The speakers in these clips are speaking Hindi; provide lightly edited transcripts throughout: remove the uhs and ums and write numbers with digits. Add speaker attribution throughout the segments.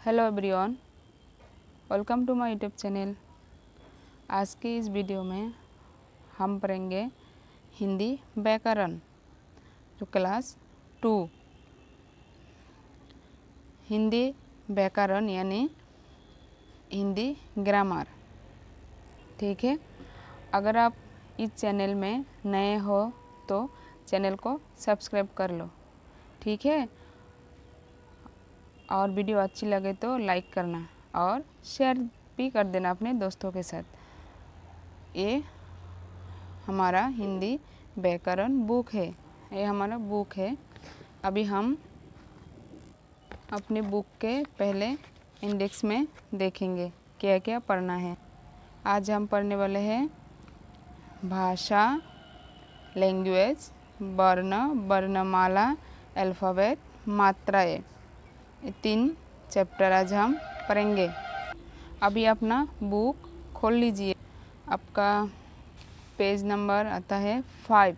Speaker 1: Hello everyone, welcome to my YouTube channel. आज की इस वीडियो में हम पढ़ेंगे हिंदी व्याकरण जो क्लास 2 हिंदी व्याकरण यानी हिंदी ग्रामर। ठीक है, अगर आप इस चैनल में नए हो तो चैनल को सब्सक्राइब कर लो। ठीक है, और वीडियो अच्छी लगे तो लाइक करना और शेयर भी कर देना अपने दोस्तों के साथ। ये हमारा हिंदी व्याकरण बुक है, ये हमारा बुक है। अभी हम अपने बुक के पहले इंडेक्स में देखेंगे क्या क्या पढ़ना है। आज हम पढ़ने वाले हैं भाषा, लैंग्वेज, वर्ण, वर्णमाला, अल्फ़ाबेट, मात्राएं। ये 3 चैप्टर आज हम पढ़ेंगे। अभी अपना बुक खोल लीजिए। आपका पेज नंबर आता है 5।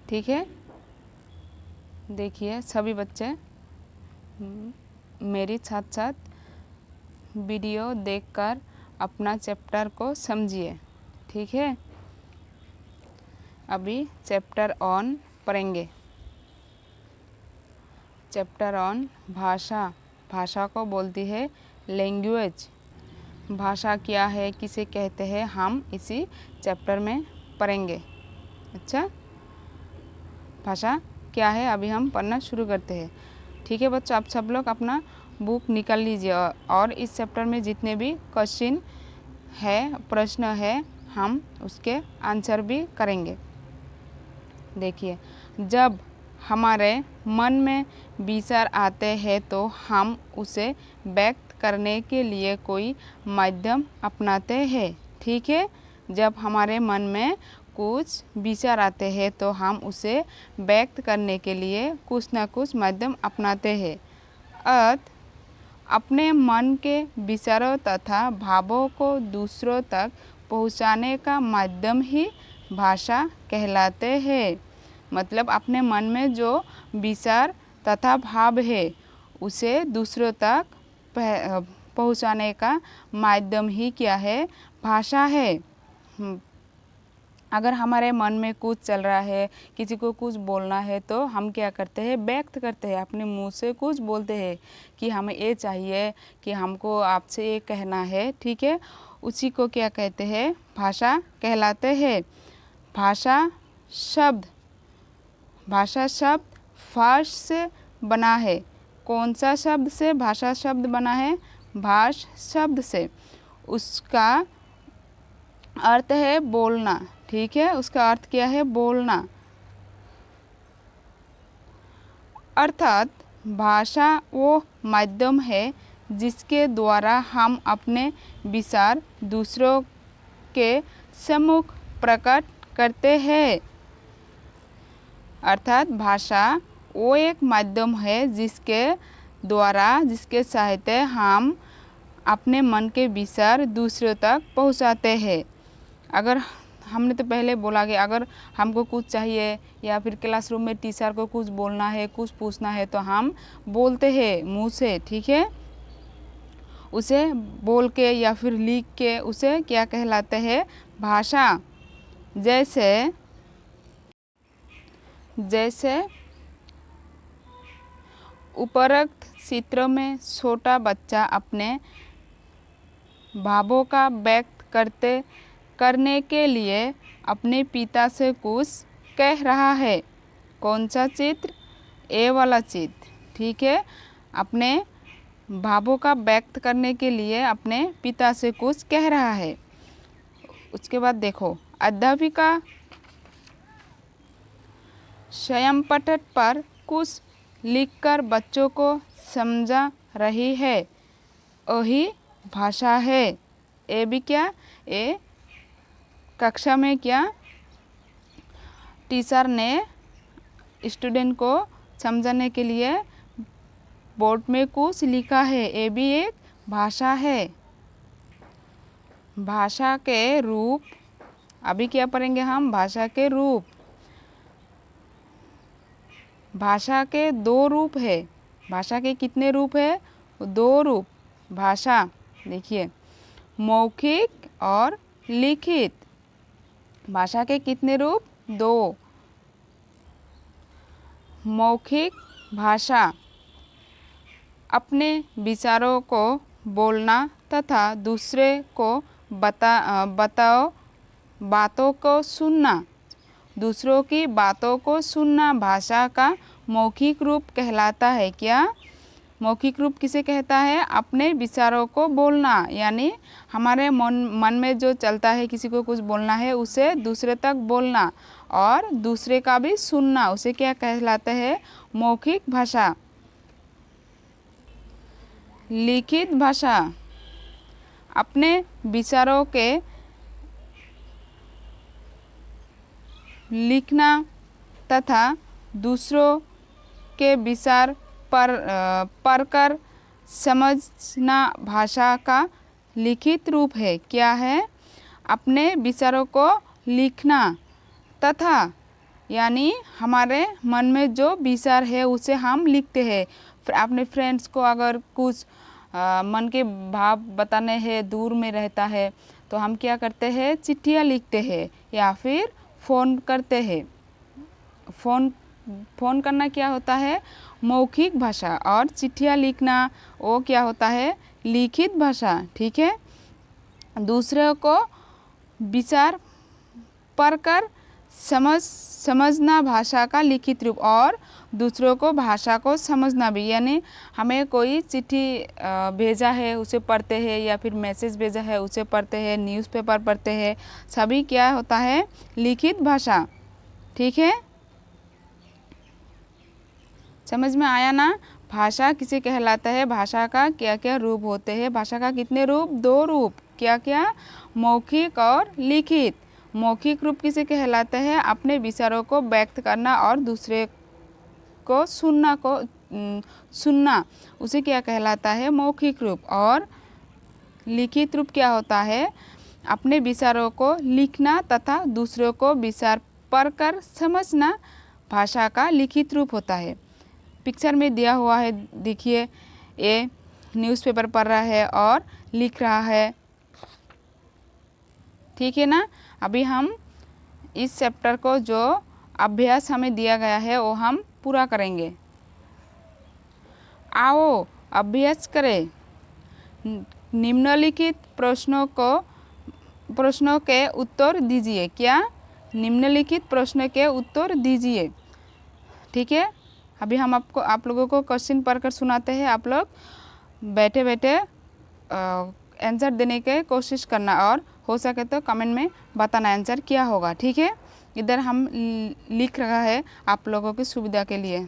Speaker 1: ठीक है, देखिए सभी बच्चे मेरे साथ साथ वीडियो देखकर अपना चैप्टर को समझिए। ठीक है, अभी चैप्टर ऑन पढ़ेंगे। चैप्टर ऑन भाषा। भाषा को बोलती है लैंग्वेज। भाषा क्या है, किसे कहते हैं, हम इसी चैप्टर में पढ़ेंगे। अच्छा, भाषा क्या है अभी हम पढ़ना शुरू करते हैं। ठीक है बच्चों, आप सब लोग अपना बुक निकाल लीजिए और इस चैप्टर में जितने भी क्वेश्चन है, प्रश्न है, हम उसके आंसर भी करेंगे। देखिए, जब हमारे मन में विचार आते हैं तो हम उसे व्यक्त करने के लिए कोई माध्यम अपनाते हैं। ठीक है, जब हमारे मन में कुछ विचार आते हैं तो हम उसे व्यक्त करने के लिए कुछ न कुछ माध्यम अपनाते हैं। अपने मन के विचारों तथा भावों को दूसरों तक पहुंचाने का माध्यम ही भाषा कहलाते हैं। मतलब अपने मन में जो विचार तथा भाव है उसे दूसरों तक पहुंचाने का माध्यम ही क्या है, भाषा है। अगर हमारे मन में कुछ चल रहा है, किसी को कुछ बोलना है तो हम क्या करते हैं, व्यक्त करते हैं, अपने मुंह से कुछ बोलते हैं कि हमें ये चाहिए, कि हमको आपसे ये कहना है। ठीक है, उसी को क्या कहते हैं, भाषा कहलाते हैं। भाषा शब्द भाष से बना है। कौन सा शब्द से भाषा शब्द बना है, भाष शब्द से। उसका अर्थ है बोलना। ठीक है, उसका अर्थ क्या है, बोलना। अर्थात भाषा वो माध्यम है जिसके द्वारा हम अपने विचार दूसरों के सम्मुख प्रकट करते हैं। अर्थात भाषा वो एक माध्यम है जिसके द्वारा, जिसके सहायता हम अपने मन के विचार दूसरों तक पहुंचाते हैं। अगर हमने तो पहले बोला कि अगर हमको कुछ चाहिए या फिर क्लासरूम में टीचर को कुछ बोलना है, कुछ पूछना है तो हम बोलते हैं मुंह से। ठीक है, उसे बोल के या फिर लिख के उसे क्या कहलाते हैं, भाषा। जैसे उपरोक्त चित्र में छोटा बच्चा अपने भावों का व्यक्त करने के लिए अपने पिता से कुछ कह रहा है। कौन सा चित्र, ए वाला चित्र। ठीक है, अपने भावों का व्यक्त करने के लिए अपने पिता से कुछ कह रहा है। उसके बाद देखो, अध्यापिका स्वयं पटल पर कुछ लिखकर बच्चों को समझा रही है, वही भाषा है। ये भी क्या, ये कक्षा में क्या टीचर ने स्टूडेंट को समझाने के लिए बोर्ड में कुछ लिखा है, ये भी एक भाषा है। भाषा के रूप, अभी क्या पढ़ेंगे हम, भाषा के रूप। भाषा के 2 रूप है। भाषा के कितने रूप है, 2 रूप। भाषा, देखिए मौखिक और लिखित। भाषा के कितने रूप? 2। मौखिक भाषा अपने विचारों को बोलना तथा दूसरे को बातों को सुनना, दूसरों की बातों को सुनना भाषा का मौखिक रूप कहलाता है। क्या? मौखिक रूप किसे कहता है? अपने विचारों को बोलना, यानी हमारे मन में जो चलता है, किसी को कुछ बोलना है उसे दूसरे तक बोलना और दूसरे का भी सुनना, उसे क्या कहलाता है? मौखिक भाषा। लिखित भाषा अपने विचारों के लिखना तथा दूसरों के विचार पढ़कर समझना भाषा का लिखित रूप है। क्या है? अपने विचारों को लिखना तथा, यानी हमारे मन में जो विचार है उसे हम लिखते हैं। अपने फ्रेंड्स को अगर कुछ मन के भाव बताने हैं, दूर में रहता है, तो हम क्या करते हैं? चिट्ठियाँ लिखते हैं या फिर फ़ोन करते हैं। फ़ोन करना क्या होता है? मौखिक भाषा, और चिट्ठियाँ लिखना वो क्या होता है? लिखित भाषा। ठीक है। दूसरे को विचार पढ़कर समझना भाषा का लिखित रूप, और दूसरों को भाषा को समझना भी, यानी हमें कोई चिट्ठी भेजा है उसे पढ़ते हैं, या फिर मैसेज भेजा है उसे पढ़ते हैं, न्यूज़पेपर पढ़ते हैं, सभी क्या होता है? लिखित भाषा। ठीक है, समझ में आया ना? भाषा किसे कहलाता है? भाषा का क्या क्या रूप होते हैं? भाषा का कितने रूप? 2 रूप। क्या क्या? मौखिक और लिखित। मौखिक रूप किसे कहलाता है? अपने विचारों को व्यक्त करना और दूसरे को सुनना, उसे क्या कहलाता है? मौखिक रूप। और लिखित रूप क्या होता है? अपने विचारों को लिखना तथा दूसरों को विचार पढ़कर समझना भाषा का लिखित रूप होता है। पिक्चर में दिया हुआ है, देखिए, ये न्यूज़पेपर पढ़ रहा है और लिख रहा है। ठीक है ना? अभी हम इस चैप्टर को जो अभ्यास हमें दिया गया है वो हम पूरा करेंगे। आओ अभ्यास करें। निम्नलिखित प्रश्नों के उत्तर दीजिए। क्या? निम्नलिखित प्रश्न के उत्तर दीजिए। ठीक है, अभी हम आप लोगों को क्वेश्चन पढ़कर सुनाते हैं। आप लोग बैठे बैठे आंसर देने की कोशिश करना, और हो सके तो कमेंट में बताना आंसर क्या होगा। ठीक है, इधर हम लिख रहा है आप लोगों की सुविधा के लिए।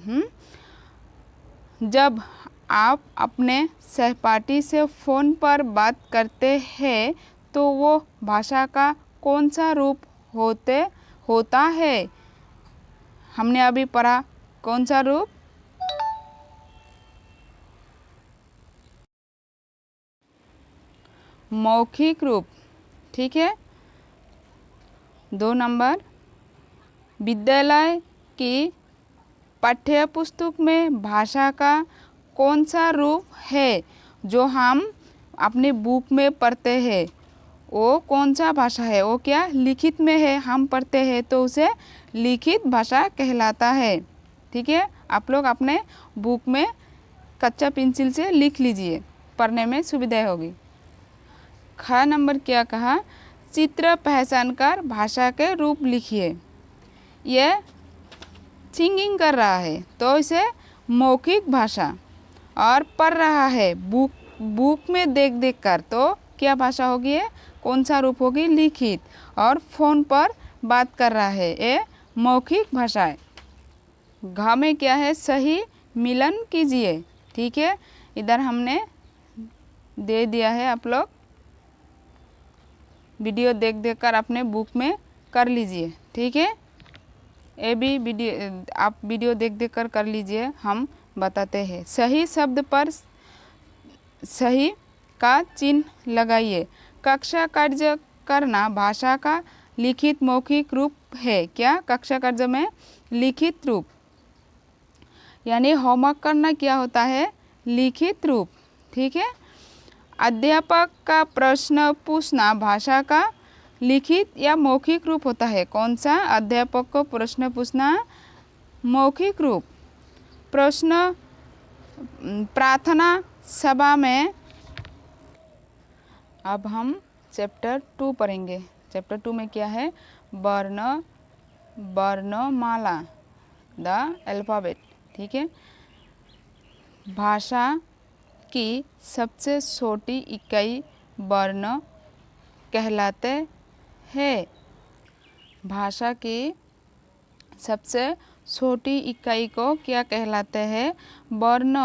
Speaker 1: जब आप अपने सहपाठी से फ़ोन पर बात करते हैं तो वो भाषा का कौन सा रूप होता है? हमने अभी पढ़ा, कौन सा रूप? मौखिक रूप। ठीक है। 2 नंबर, विद्यालय की पाठ्य पुस्तक में भाषा का कौन सा रूप है जो हम अपने बुक में पढ़ते हैं? वो कौन सा भाषा है? वो क्या? लिखित में है, हम पढ़ते हैं तो उसे लिखित भाषा कहलाता है। ठीक है, आप लोग अपने बुक में कच्चा पेंसिल से लिख लीजिए, पढ़ने में सुविधा होगी। ख नंबर क्या कहा? चित्र पहचान कर भाषा के रूप लिखिए। यह सिंगिंग कर रहा है तो इसे मौखिक भाषा, और पढ़ रहा है बुक में देख कर तो क्या भाषा होगी? ये कौन सा रूप होगी? लिखित। और फ़ोन पर बात कर रहा है, ये मौखिक भाषा है। घ में क्या है? सही मिलन कीजिए। ठीक है, इधर हमने दे दिया है, आप लोग वीडियो देख कर अपने बुक में कर लीजिए। ठीक है, ये भी आप वीडियो देख कर लीजिए, हम बताते हैं। सही शब्द पर सही का चिन्ह लगाइए। कक्षा कार्य करना भाषा का लिखित मौखिक रूप है। क्या? कक्षा कार्य में लिखित रूप, यानी होमवर्क करना क्या होता है? लिखित रूप। ठीक है, अध्यापक का प्रश्न पूछना भाषा का लिखित या मौखिक रूप होता है। कौन सा? अध्यापक को प्रश्न पूछना मौखिक रूप। प्रश्न प्रार्थना सभा में। अब हम चैप्टर 2 पढ़ेंगे। चैप्टर 2 में क्या है? वर्णमाला, द अल्फ़ाबेट। ठीक है। भाषा की सबसे छोटी इकाई वर्ण कहलाते हैं। भाषा की सबसे छोटी इकाई को क्या कहलाते हैं? वर्ण।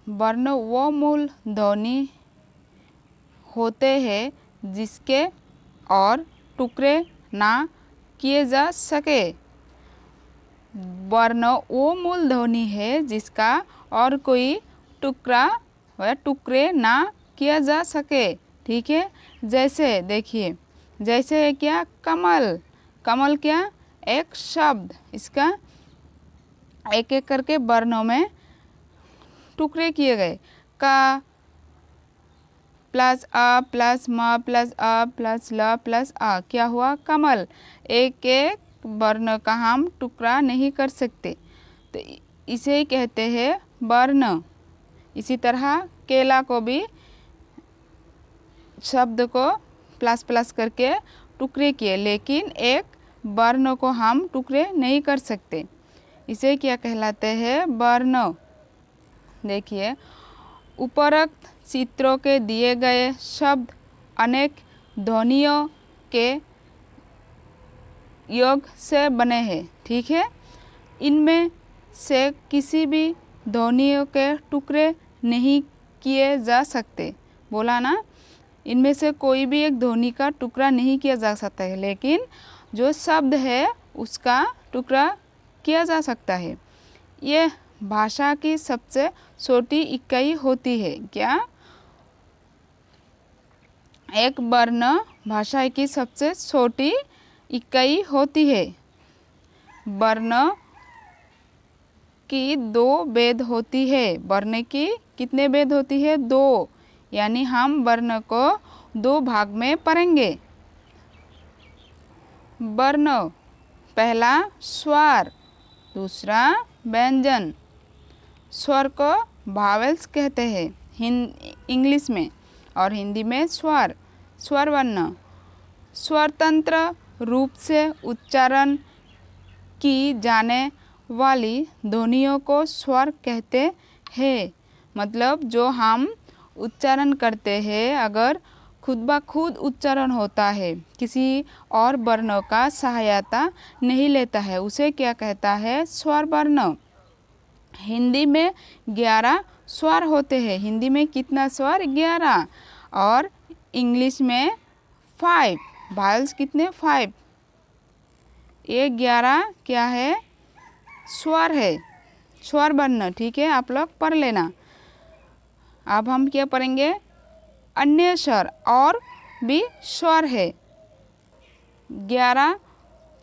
Speaker 1: वर्ण वो मूल ध्वनि होते हैं जिसके और टुकड़े ना किए जा सके। वर्ण वो मूल ध्वनि है जिसका और कोई टुकड़ा व टुकड़े ना किया जा सके। ठीक है। जैसे देखिए, जैसे है क्या? कमल। कमल क्या? एक शब्द। इसका एक एक करके वर्णों में टुकड़े किए गए। का प्लस अ प्लस म प्लस अ प्लस ल प्लस आ, क्या हुआ? कमल। एक एक वर्ण का हम टुकड़ा नहीं कर सकते, तो इसे कहते हैं वर्ण। इसी तरह केला को भी शब्द को प्लस प्लस करके टुकड़े किए, लेकिन एक वर्ण को हम टुकड़े नहीं कर सकते। इसे क्या कहलाते हैं? वर्ण। देखिए, उपरोक्त चित्रों के दिए गए शब्द अनेक ध्वनियों के योग से बने हैं। ठीक है। इनमें से किसी भी ध्वनियों के टुकड़े नहीं किए जा सकते। बोला ना, इनमें से कोई भी एक ध्वनि का टुकड़ा नहीं किया जा सकता है, लेकिन जो शब्द है उसका टुकड़ा किया जा सकता है। ये भाषा की सबसे छोटी इकाई होती है। क्या? एक वर्ण भाषा की सबसे छोटी इकाई होती है। वर्ण की 2 भेद होती है। वर्ण की कितने भेद होती है? 2। यानी हम वर्ण को 2 भाग में पढ़ेंगे। वर्ण, पहला स्वर, दूसरा व्यंजन। स्वर को वावेल्स कहते हैं इंग्लिश में, और हिंदी में स्वर। स्वर वर्ण स्वतंत्र रूप से उच्चारण की जाने वाली ध्वनियों को स्वर कहते हैं। मतलब जो हम उच्चारण करते हैं, अगर खुद ब खुद उच्चारण होता है, किसी और वर्ण का सहायता नहीं लेता है, उसे क्या कहता है? स्वर वर्ण। हिंदी में 11 स्वर होते हैं। हिंदी में कितना स्वर? 11। और इंग्लिश में 5। वावेल्स कितने? 5। ये 11 क्या है? स्वर है, स्वर वर्ण। ठीक है, आप लोग पढ़ लेना। अब हम क्या पढ़ेंगे? अन्य स्वर और भी स्वर है। 11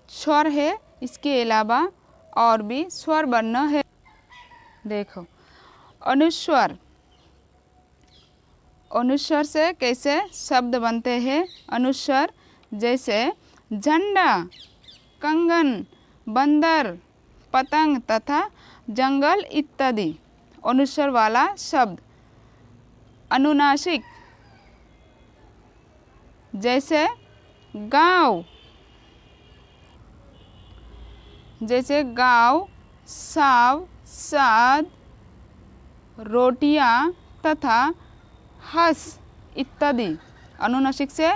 Speaker 1: स्वर है, इसके अलावा और भी स्वर वर्ण है। देखो, अनुस्वर। अनुस्वर से कैसे शब्द बनते हैं? अनुस्वर जैसे झंडा, कंगन, बंदर, पतंग तथा जंगल इत्यादि। अनुस्वर वाला शब्द। अनुनासिक जैसे गाँव, जैसे गाँव, साव, साद, रोटियां तथा हंस इत्यादि। अनुनासिक से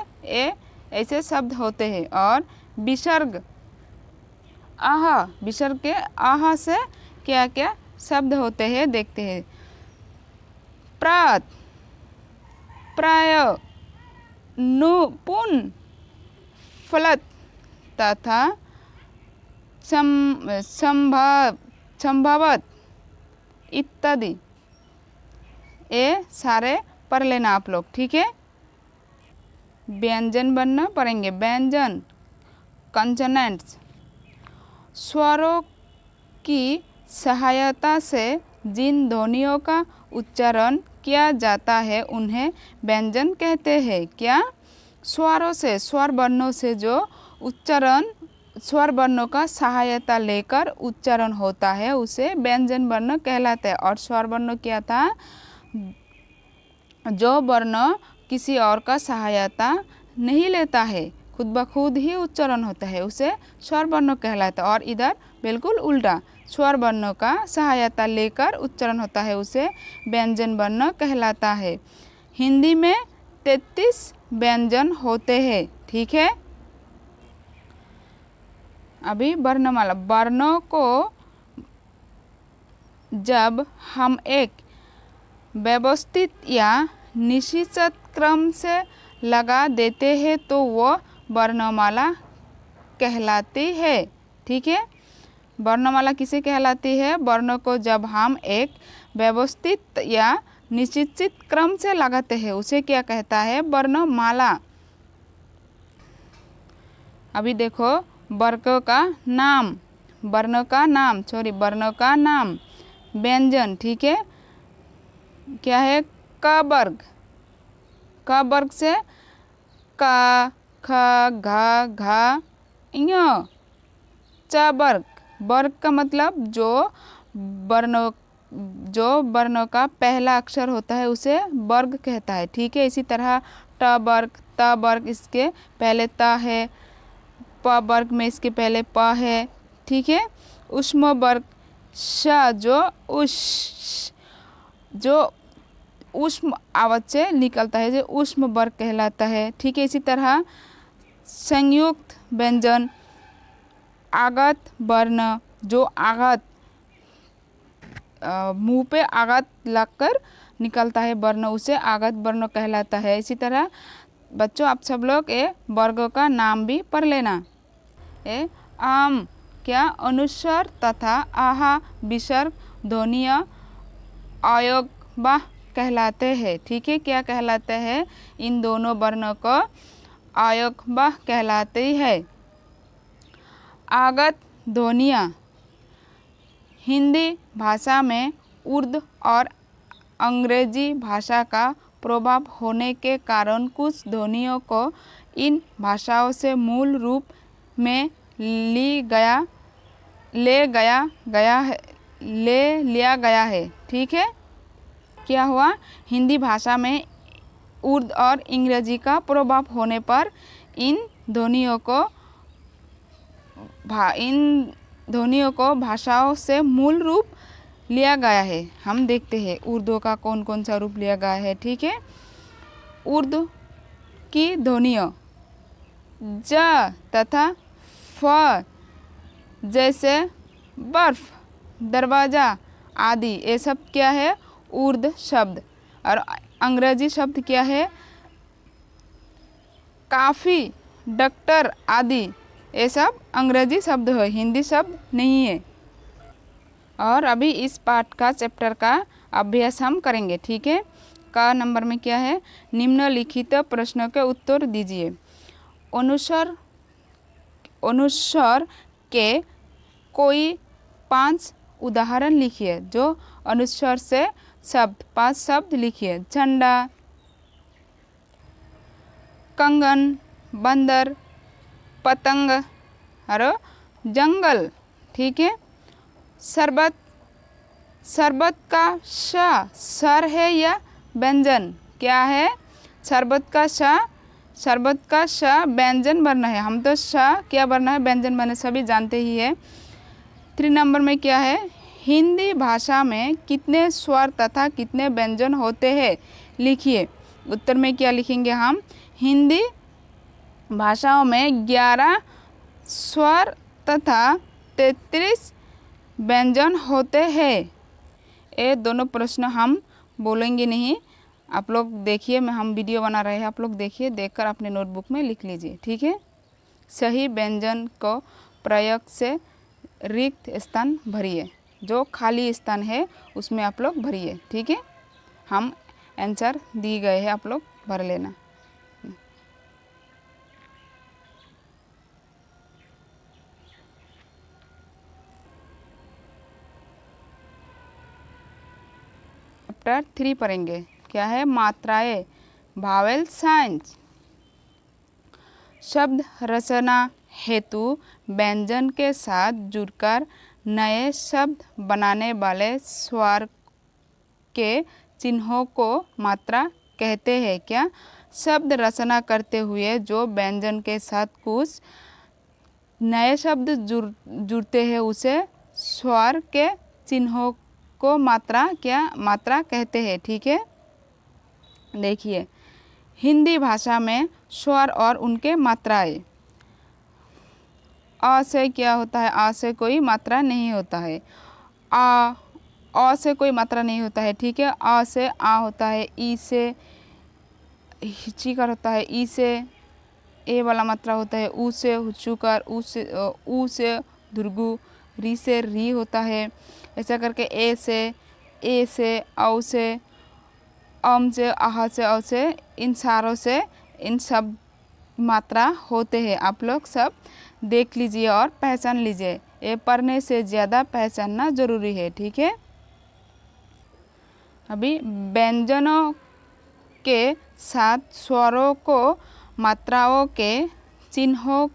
Speaker 1: ऐसे शब्द होते हैं। और विसर्ग, आह, विसर्ग के आह से क्या क्या शब्द होते हैं देखते हैं। प्रात, प्राय, नु, पुन, फलत तथा संभवत इत्यादि। ये सारे पढ़ लेना आप लोग। ठीक है। व्यंजन वर्ण पढ़ेंगे। व्यंजन, कंसोनेंट्स, स्वरों की सहायता से जिन ध्वनियों का उच्चारण किया जाता है उन्हें व्यंजन कहते हैं। क्या? स्वरों से, स्वर वर्णों से जो उच्चारण, स्वर वर्णों का सहायता लेकर उच्चारण होता है उसे व्यंजन वर्ण कहलाता है। और स्वर वर्ण क्या था? जो वर्ण किसी और का सहायता नहीं लेता है, खुद ब खुद ही उच्चारण होता है, उसे स्वर वर्ण कहलाता है। और इधर बिल्कुल उल्टा, स्वर वर्णों का सहायता लेकर उच्चारण होता है, उसे व्यंजन वर्ण कहलाता है। हिंदी में 33 व्यंजन होते हैं। ठीक है। अभी वर्णमाला। वर्णों को जब हम एक व्यवस्थित या निश्चित क्रम से लगा देते हैं तो वो वर्णमाला कहलाती है। ठीक है। वर्णमाला किसे कहलाती है? वर्णों को जब हम एक व्यवस्थित या निश्चित क्रम से लगाते हैं उसे क्या कहता है? वर्णमाला। अभी देखो, वर्गों का नाम, वर्णों का नाम, वर्णों का नाम, व्यंजन। ठीक है। क्या है? क वर्ग। क वर्ग से क, ख, घ, घ, ञ। च वर्ग। वर्ग का मतलब जो वर्णों का पहला अक्षर होता है उसे वर्ग कहता है। ठीक है। इसी तरह ट वर्ग, त वर्ग, इसके पहले त है, प वर्ग में इसके पहले प है। ठीक है। ऊष्म वर्ग, श जो ऊष्म आवाज से निकलता है, जो ऊष्म वर्ग कहलाता है। ठीक है। इसी तरह संयुक्त व्यंजन, आगत वर्ण, जो आगत मुंह पे आगत लगकर निकलता है वर्ण, उसे आगत वर्ण कहलाता है। इसी तरह बच्चों, आप सब लोग ये वर्गों का नाम भी पढ़ लेना। आम क्या? अनुस्वर तथा आहा विसर्ग ध्वनिय अयोग व कहलाते हैं। ठीक है। क्या कहलाते हैं? इन दोनों वर्णों को अयोग व कहलाते हैं। आगत ध्वनियाँ। हिंदी भाषा में उर्दू और अंग्रेजी भाषा का प्रभाव होने के कारण कुछ ध्वनियों को इन भाषाओं से मूल रूप में ले लिया गया है। ठीक है। क्या हुआ? हिंदी भाषा में उर्दू और अंग्रेजी का प्रभाव होने पर इन ध्वनियों को भाषाओं से मूल रूप लिया गया है। हम देखते हैं उर्दू का कौन कौन सा रूप लिया गया है। ठीक है। उर्दू की ध्वनियों ज तथा फ, जैसे बर्फ, दरवाज़ा आदि, ये सब क्या है? उर्दू शब्द। और अंग्रेजी शब्द क्या है? काफ़ी, डॉक्टर आदि, ये सब अंग्रेजी शब्द है, हिंदी शब्द नहीं है। और अभी इस पाठ का, चैप्टर का अभ्यास हम करेंगे। ठीक है। का नंबर में क्या है? निम्नलिखित प्रश्नों के उत्तर दीजिए। अनुस्वर के कोई 5 उदाहरण लिखिए। जो अनुस्वर से शब्द, 5 शब्द लिखिए। झंडा, कंगन, बंदर, पतंग और जंगल। ठीक है। शरबत, शरबत का श स्वर है या व्यंजन? क्या है? शरबत का श व्यंजन वर्ण है। हम तो श क्या वर्ण है? व्यंजन वर्ण, सभी जानते ही है। 3 नंबर में क्या है? हिंदी भाषा में कितने स्वर तथा कितने व्यंजन होते हैं? लिखिए। उत्तर में क्या लिखेंगे हम? हिंदी भाषाओं में 11 स्वर तथा 33 व्यंजन होते हैं। ये दोनों प्रश्न हम बोलेंगे नहीं, आप लोग देखिए, हम वीडियो बना रहे हैं, आप लोग देखिए, देखकर अपने नोटबुक में लिख लीजिए। ठीक है। सही व्यंजन को प्रयोग से रिक्त स्थान भरिए, जो खाली स्थान है उसमें आप लोग भरिए। ठीक है। हम आंसर दिए गए हैं, आप लोग भर लेना। चैप्टर 3 पढ़ेंगे। क्या है? मात्राएं, भावेल साइंस। शब्द रचना हेतु व्यंजन के साथ जुड़कर नए शब्द बनाने वाले स्वर के चिन्हों को मात्रा कहते हैं। क्या? शब्द रचना करते हुए जो व्यंजन के साथ कुछ नए शब्द जुड़ते हैं उसे स्वर के चिन्हों को मात्रा कहते हैं। ठीक है, देखिए हिंदी भाषा में स्वर और उनके मात्राएं। अ से क्या होता है? आ से कोई मात्रा नहीं होता है। अ से कोई मात्रा नहीं होता है। ठीक है, अ से आ होता है, ई से हिचीकर होता है, ई से ए वाला मात्रा होता है, ऊ से हुचुकर, ऊ से दुर्गु, री से री होता है। ऐसा करके ए से औ से, अम से, आह से, औ से, इन सारों से इन सब मात्रा होते हैं। आप लोग सब देख लीजिए और पहचान लीजिए। ये पढ़ने से ज़्यादा पहचानना ज़रूरी है। ठीक है, अभी व्यंजनों के साथ स्वरों को मात्राओं के चिन्हों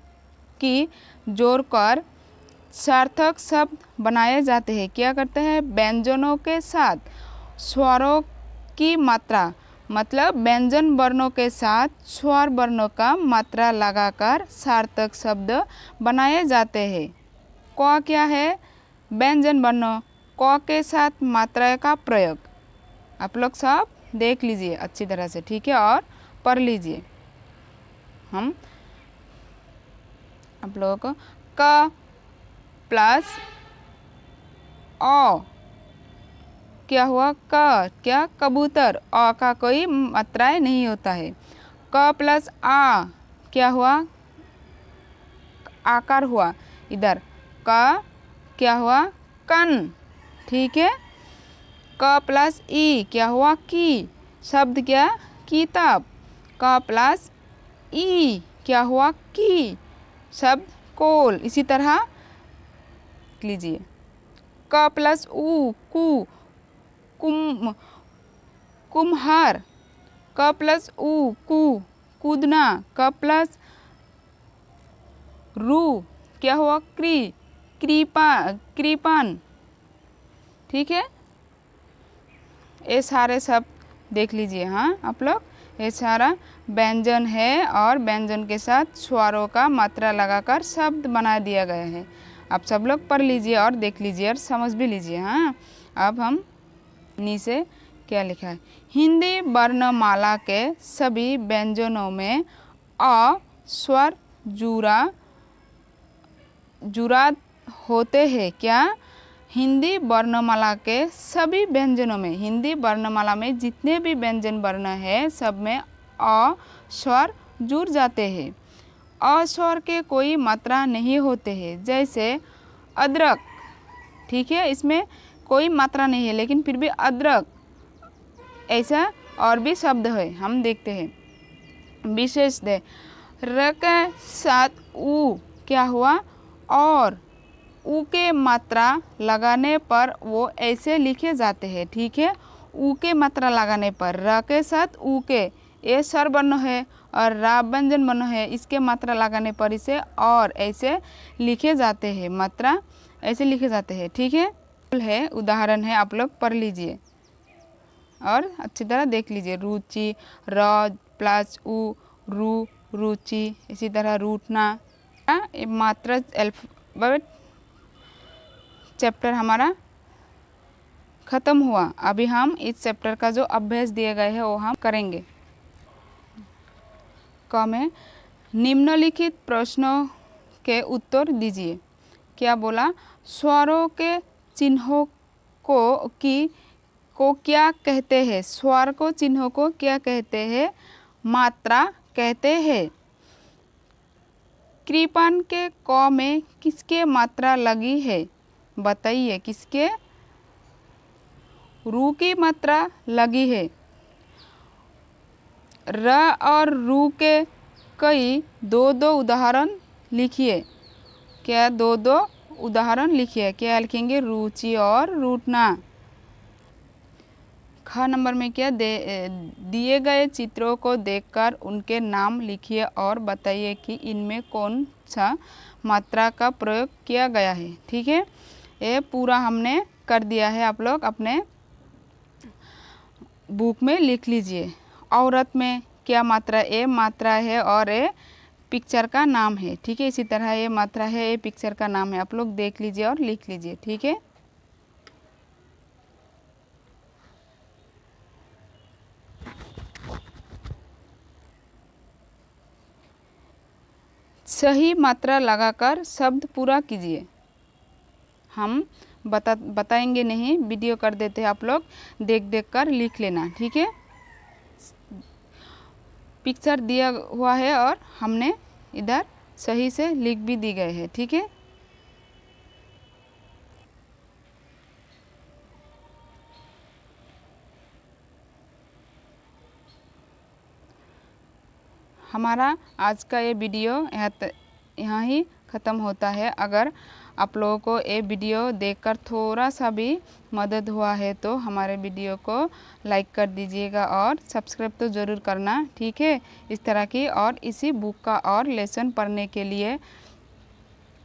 Speaker 1: की जोड़कर सार्थक शब्द बनाए जाते हैं। क्या करते हैं? व्यंजनों के साथ स्वरों की मात्रा, मतलब व्यंजन वर्णों के साथ स्वर वर्णों का मात्रा लगाकर सार्थक शब्द बनाए जाते हैं। क क्या है? व्यंजन वर्णों, क के साथ मात्रा का प्रयोग। आप लोग सब देख लीजिए अच्छी तरह से। ठीक है, और पढ़ लीजिए। हम आप लोगों को क प्लस अ क्या हुआ? क क्या? कबूतर। अ का कोई मात्राएं नहीं होता है। क प्लस आ क्या हुआ? आकार हुआ। इधर क क्या हुआ? कन। ठीक है, क प्लस ई क्या हुआ? की। शब्द क्या? किताब। क प्लस ई क्या हुआ? की। शब्द कोल। इसी तरह लीजिए। क प्लस ऊ कु, कुम्हार। क प्लस ऊ कु, कूदना। क प्लस रू क्या हुआ? कृपान। ठीक है, ये सारे सब देख लीजिए। हाँ, आप लोग ये सारा व्यंजन है और व्यंजन के साथ स्वरों का मात्रा लगाकर शब्द बना दिया गया है। आप सब लोग पढ़ लीजिए और देख लीजिए और समझ भी लीजिए। हाँ, अब हम नीचे क्या लिखा है? हिंदी वर्णमाला के सभी व्यंजनों में अ स्वर जुड़ा होते हैं। क्या? हिंदी वर्णमाला के सभी व्यंजनों में, हिंदी वर्णमाला में जितने भी व्यंजन वर्ण है सब में अ स्वर जुड़ जाते हैं। अ स्वर के कोई मात्रा नहीं होते हैं। जैसे अदरक। ठीक है, इसमें कोई मात्रा नहीं है लेकिन फिर भी अदरक। ऐसा और भी शब्द है, हम देखते हैं। विशेष दे र के साथ ऊ क्या हुआ? और ऊ के मात्रा लगाने पर वो ऐसे लिखे जाते हैं। ठीक है, ऊ के मात्रा लगाने पर र के साथ ऊ के, ये स्वर वर्ण है और रा व्यंजन वर्ण है, इसके मात्रा लगाने पर इसे और ऐसे लिखे जाते हैं। मात्रा ऐसे लिखे जाते हैं। ठीक है, उदाहरण है, आप लोग पढ़ लीजिए और अच्छी तरह देख लीजिए। रुचि, र प्लस ऊ, रू, रुचि। इसी तरह रूठना। मात्रा अल्फाबेट चैप्टर हमारा ख़त्म हुआ। अभी हम इस चैप्टर का जो अभ्यास दिए गए हैं वो हम करेंगे। क में निम्नलिखित प्रश्नों के उत्तर दीजिए। क्या बोला? स्वरों के चिन्हों को क्या कहते हैं? स्वर को चिन्हों को क्या कहते हैं? मात्रा कहते हैं। कृपान के क में किसके मात्रा लगी है? बताइए, किसके? रू की मात्रा लगी है। र और रू के कई दो उदाहरण लिखिए। क्या? दो उदाहरण लिखिए। क्या लिखेंगे? रुचि और रूठना। ख नंबर में क्या दिए गए चित्रों को देखकर उनके नाम लिखिए और बताइए कि इनमें कौन सा मात्रा का प्रयोग किया गया है। ठीक है, ये पूरा हमने कर दिया है, आप लोग अपने बुक में लिख लीजिए। औरत में क्या मात्रा, ए मात्रा है और ए पिक्चर का नाम है। ठीक है, इसी तरह ये मात्रा है, ये पिक्चर का नाम है, आप लोग देख लीजिए और लिख लीजिए। ठीक है, सही मात्रा लगाकर शब्द पूरा कीजिए। हम बताएंगे नहीं, वीडियो कर देते हैं, आप लोग देख देख कर लिख लेना। ठीक है, पिक्चर दिया हुआ है और हमने इधर सही से लिख भी दी गए हैं। ठीक है, हमारा आज का ये वीडियो यहाँ ही ख़त्म होता है। अगर आप लोगों को ये वीडियो देखकर थोड़ा सा भी मदद हुआ है तो हमारे वीडियो को लाइक कर दीजिएगा और सब्सक्राइब तो ज़रूर करना। ठीक है, इस तरह की और इसी बुक का और लेसन पढ़ने के लिए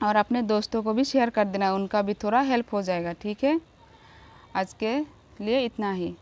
Speaker 1: और अपने दोस्तों को भी शेयर कर देना, उनका भी थोड़ा हेल्प हो जाएगा। ठीक है, आज के लिए इतना ही।